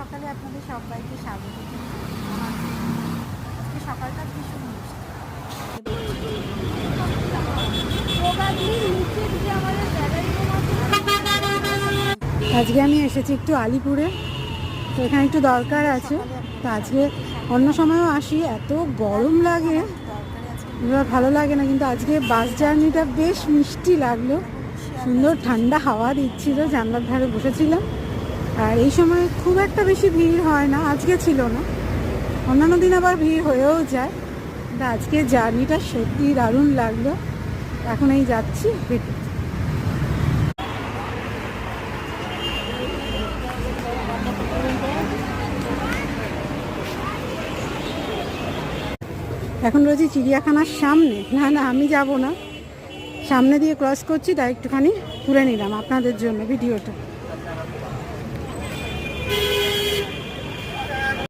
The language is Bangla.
সকালে আপনাদের সবাইকে স্বাগত। আজকে সকালটা ভীষণ মিষ্টি। আজকে আমি এসেছি একটু আলিপুরে, তো এখানে একটু দরকার আছে। তো আজকে অন্য সময়ও আসি, এত গরম লাগে এবার ভালো লাগে না, কিন্তু আজকে বাস জার্নিটা বেশ মিষ্টি লাগলো। সুন্দর ঠান্ডা হাওয়া দিচ্ছিল, জানলার ধারে বসেছিলাম। আর এই সময় খুব একটা বেশি ভিড় হয় না, আজকে ছিল না, অন্যান্য দিন আবার ভিড় হয়েও যায়। কিন্তু আজকে জার্নিটা সত্যি দারুণ লাগলো। এখন এই যাচ্ছি হেঁটে। এখন রয়েছি চিড়িয়াখানার সামনে। না না, আমি যাব না, সামনে দিয়ে ক্রস করছি, তাই একটুখানি তুলে নিলাম আপনাদের জন্য ভিডিওটা।